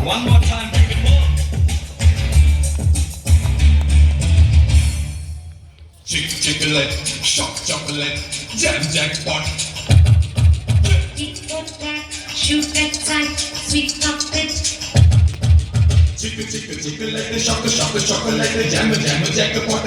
One more time, beautiful. Chick-chick-leg, shock chocolate, jam jackpot. Tit-for-tat, shoot that tight, sweet chocolate. Chick-chick-leg, shock chocolate, jam jackpot.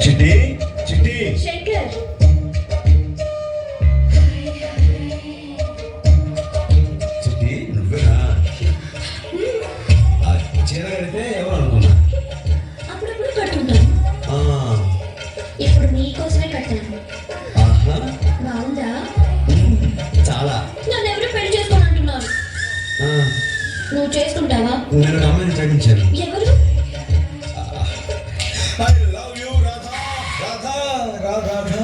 చిట్టి చిట్టి శంకర్ చిట్టి నువ్వేనా ఆ చీర కడితే ఎవరు అనుకున్నా అప్పుడప్పుడు కట్టుకుంటాను. ఇప్పుడు నీకోసమే కట్టాను. ఆహా బాగుందా? చాలా. నన్ను ఎవరు పెళ్లి చేసుకోని అంటున్నారు. నువ్వు చేసుకుంటావా? నేను ఒక అమ్మాయిని ప్రేమించాను. ఎవరు? I love you Radha Radha Radha.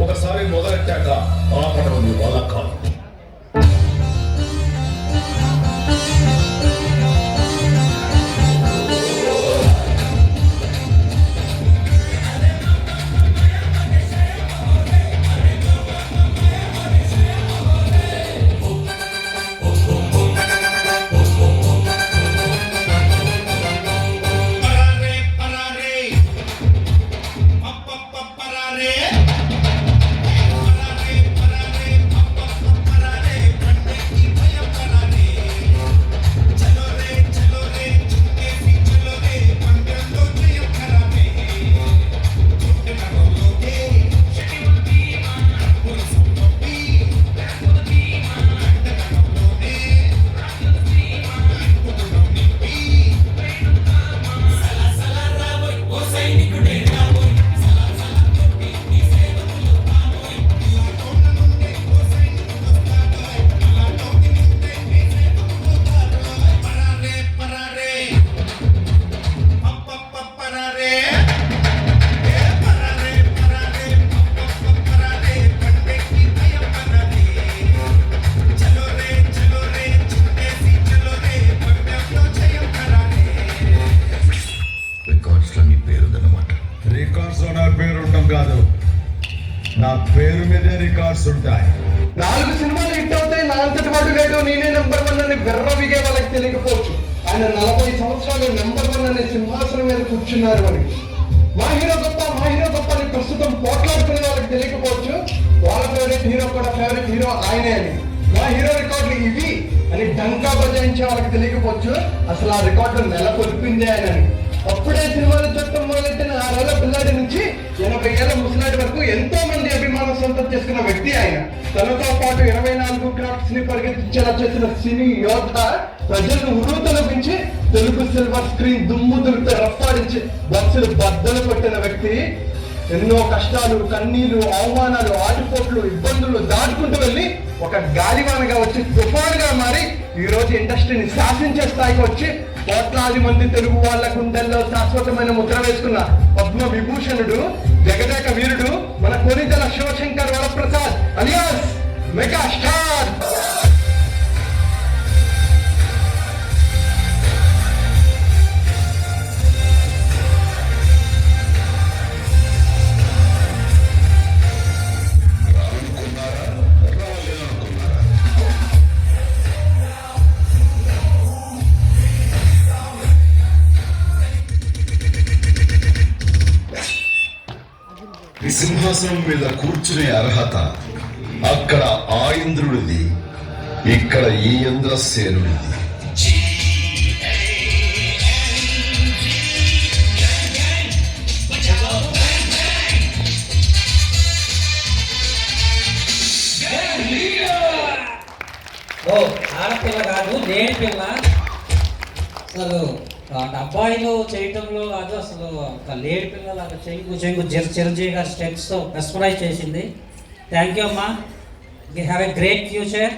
ఒకసారి మొదలెట్టాక ఆపడం నీ వల్ల కాదు. నా పేరు మీదే రికార్డ్స్ ఉంటాయి. 4 సినిమాలు హిట్ అవుతాయి, నా అంతటి వాడు లేడు, నేనే నెంబర్ 1 అని విర్రవిగే వాళ్ళకి తెలియకపోవచ్చు. ఆయన 40 సంవత్సరాలు నెంబర్ 1 అనే సింహాసనం మీద కూర్చున్నారు అని. మా హీరో గొప్ప అని ప్రస్తుతం పోట్లాడుకునే వాళ్ళకి తెలియకపోవచ్చు. వాళ్ళ ఫేవరెట్ హీరో కూడా ఫేవరెట్ హీరో ఆయనే అని. మా హీరో రికార్డులు ఇవి అని డంకా బజాయించే వాళ్ళకి తెలియకపోవచ్చు. అసలు ఆ రికార్డులు నెలకొల్పిందే ఆయన అని. అప్పుడే సినిమాలు చూడటం మొదలెట్టిన 6 ఏళ్ల పిల్లాడి నుంచి 80 ఏళ్ల ముసలాడి వరకు ఎంతో మంది అభిమానం సొంతం చేసుకున్న వ్యక్తి ఆయన. తనతో పాటు 24 క్రాఫ్ట్స్ ని పరిగెత్తించేలా చేసిన సినీ యోధ, ప్రజలను ఉర్రూతలపించి తెలుగు సిల్వర్ స్క్రీన్ దుమ్ము దులిపి రప్పాడించి బస్సులు బద్దలు కొట్టిన వ్యక్తి. ఎన్నో కష్టాలు, కన్నీళ్లు, అవమానాలు, ఆటుపోట్లు, ఇబ్బందులు దాటుకుంటూ వెళ్ళి ఒక గాలివానగా వచ్చి తుఫానుగా మారి ఈ రోజు ఇండస్ట్రీని శాసించే స్థాయికి వచ్చి కోట్లాది మంది తెలుగు వాళ్ళ గుండెల్లో శాశ్వతమైన ముద్ర వేసుకున్న పద్మ విభూషణుడు జగదేక వీరుడు మన Konidela Sivasankar Varaprasad alias mega star. సింహాసనం మీద కూర్చునే అర్హత అక్కడ ఆ ఇంద్రుడిది, ఇక్కడ ఈ ఇంద్రసేనుడిది. ఓ ఆడపిల్ల కాదు, లేని పిల్ల. అసలు అబ్బాయిలు చేయటంలో కాదు, అసలు ఒక లేడి పిల్లలు అక్కడ చెంగు చిరంజీవి గారి స్టెప్స్తో మెస్మరైజ్ చేసింది. థ్యాంక్ యూ అమ్మా. You have a great future.